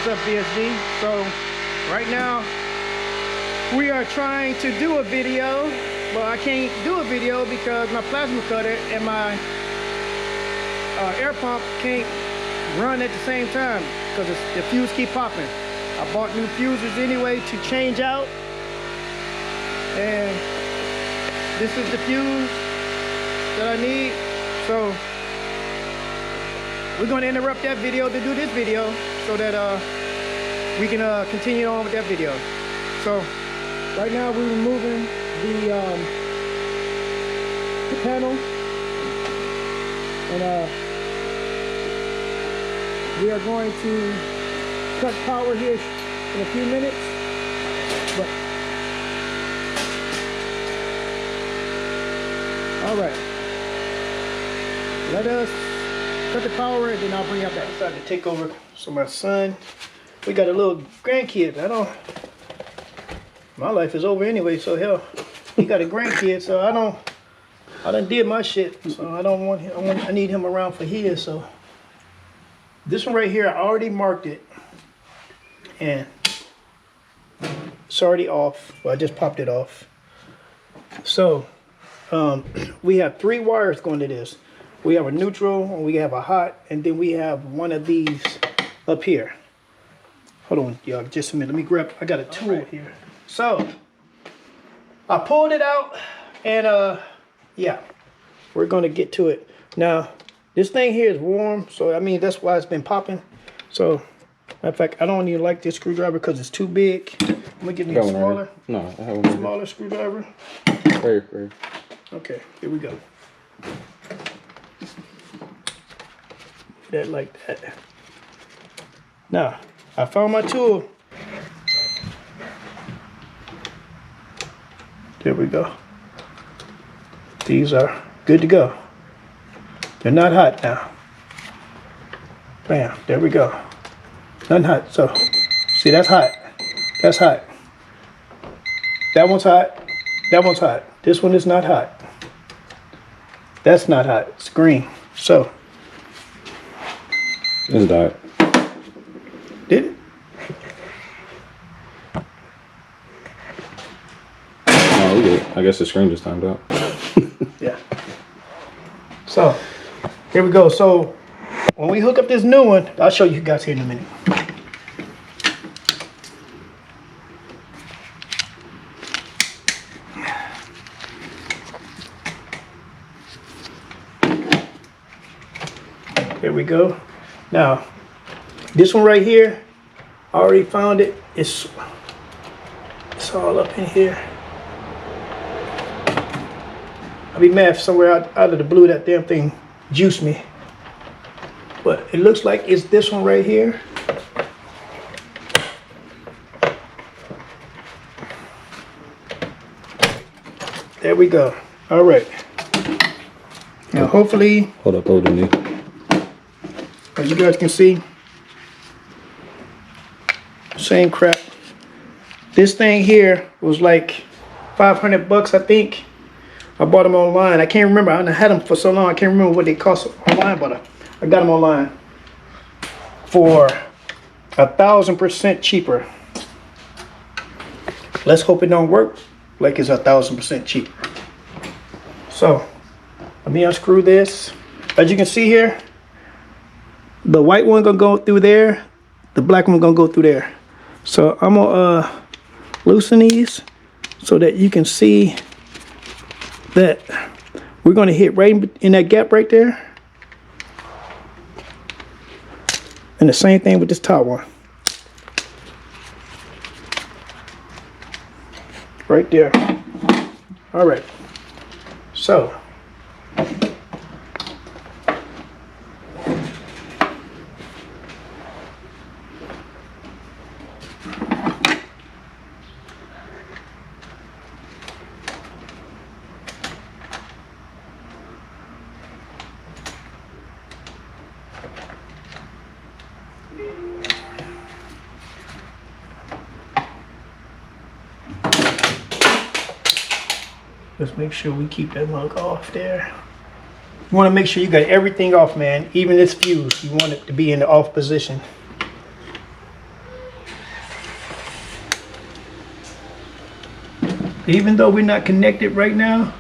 up, BSD? So right now we are trying to do a video, but I can't do a video because my plasma cutter and my air pump can't run at the same time because the fuse keep popping. I bought new fuses anyway to change out, and this is the fuse that I need. So we're going to interrupt that video to do this video so that we can continue on with that video. So right now we're removing the panel, and we are going to cut power here in a few minutes. But all right, let us cut the power and then I'll bring you back. I decided to take over. So my son, we got a little grandkid. My life is over anyway, so hell, he got a grandkid, so I done did my shit, so I don't want him, I need him around for his. So this one right here, I already marked it, and it's already off. Well, I just popped it off. So we have 3 wires going to this. We have a neutral, and we have a hot, and then we have one of these up here. Hold on, y'all, just a minute. Let me grab, I got a tool here. So I pulled it out, and yeah, we're gonna get to it. Now, this thing here is warm, so I mean, that's why it's been popping. So, matter of fact, I don't even like this screwdriver because it's too big. I'm gonna get me a smaller, smaller screwdriver. Right. Okay, here we go. That like that. Now, I found my tool. There we go. These are good to go. They're not hot now. Bam, there we go. Nothing hot. So, see, that's hot. That's hot. That one's hot. That one's hot. This one is not hot. That's not hot. It's green. So, it's died. did it? Oh, we good. I guess the screen just timed out. Yeah. So, here we go. So, when we hook up this new one, I'll show you guys here in a minute. There we go. Now, this one right here, I already found it. It's all up in here. I'd be mad if somewhere out of the blue that damn thing juiced me. But it looks like it's this one right here. There we go. All right. Now hopefully, Hold up, me. as you guys can see, same crap. This thing here was like 500 bucks, I think. I bought them online. I can't remember. I had them for so long. I can't remember what they cost online, but I got them online for 1,000% cheaper. Let's hope it don't work like it's 1,000% cheaper. So let me unscrew this. As you can see here, the white one gonna go through there. The black one gonna go through there. So I'm gonna loosen these so that you can see that we're going to hit right in that gap right there. And the same thing with this top one. Right there. All right. So, let's make sure we keep that mug off there. You want to make sure you got everything off, man. Even this fuse, you want it to be in the off position. even though we're not connected right now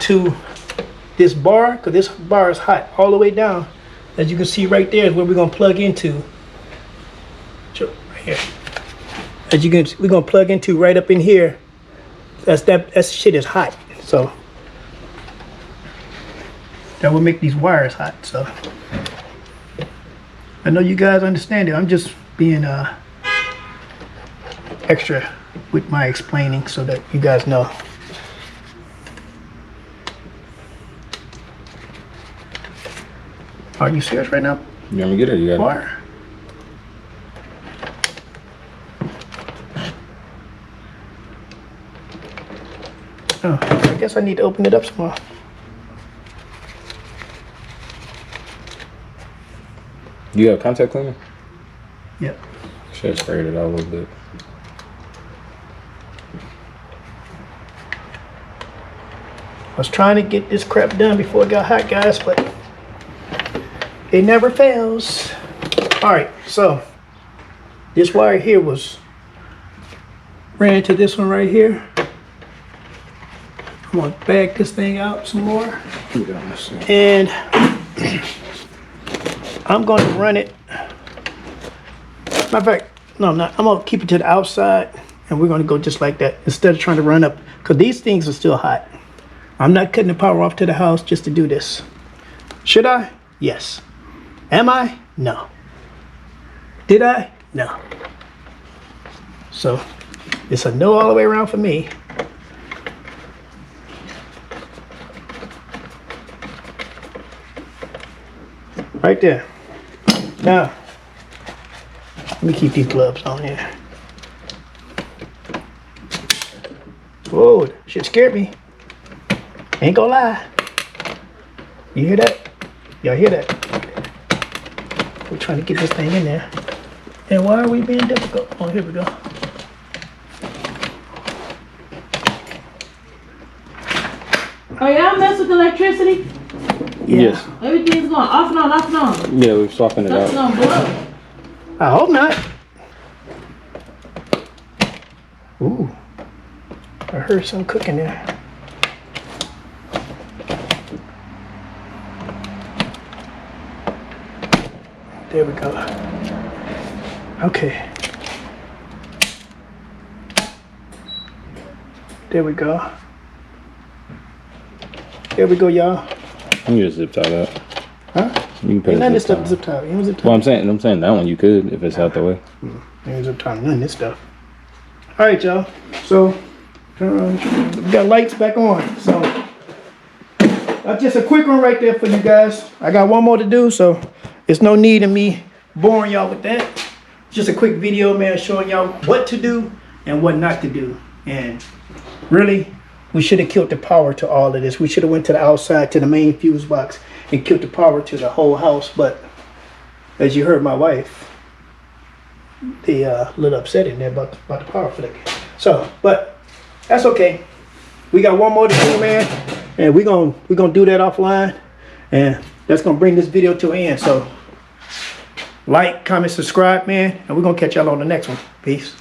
to this bar, because this bar is hot all the way down. As you can see right there is where we're gonna plug into. Right here. As you can, we're gonna plug into right up in here. That shit is hot. So that will make these wires hot. So I know you guys understand it. I'm just being extra with my explaining so that you guys know. Are you serious right now? You want me to get it? You got it. Wire? Oh, I guess I need to open it up some more. You have contact cleaner? Yep. Should have sprayed it out a little bit. I was trying to get this crap done before it got hot, guys, but it never fails. All right, so this wire here ran into this one right here. I'm gonna bag this thing out some more. And I'm gonna run it. Matter of fact, no, I'm not. I'm gonna keep it to the outside and we're gonna go just like that instead of trying to run up, because these things are still hot. I'm not cutting the power off to the house just to do this. Should I? Yes. Am I? No. Did I? No. So it's a no all the way around for me. Right there. Now, let me keep these gloves on here. Whoa, shit scared me. Ain't gonna lie. You hear that? Y'all hear that? We're trying to get this thing in there. And why are we being difficult? Oh, here we go. Oh, y'all mess with electricity? Yeah. Yes. Everything's going off and on, off and on. Yeah, we've swapping it Nothing's out. gonna blow. I hope not. Ooh. I heard some cooking there. There we go. Okay. There we go. There we go, y'all. You can just zip tie that. Huh? You can put None of a this zip stuff tie. zip tie. You don't zip tie. Well, I'm saying that one you could if it's out the way. You don't zip tie none of this stuff. All right, y'all. So we got lights back on. So that's just a quick one right there for you guys. I got one more to do, so there's no need in me boring y'all with that. Just a quick video, man, showing y'all what to do and what not to do. And really, we should have killed the power to all of this. We should have went to the outside to the main fuse box and killed the power to the whole house. But as you heard my wife, they a little upset in there about the power flicking. So, but that's okay. We got one more to do, man, and we're gonna do that offline, and that's gonna bring this video to an end. So like, comment, subscribe, man, and we're gonna catch y'all on the next one. Peace.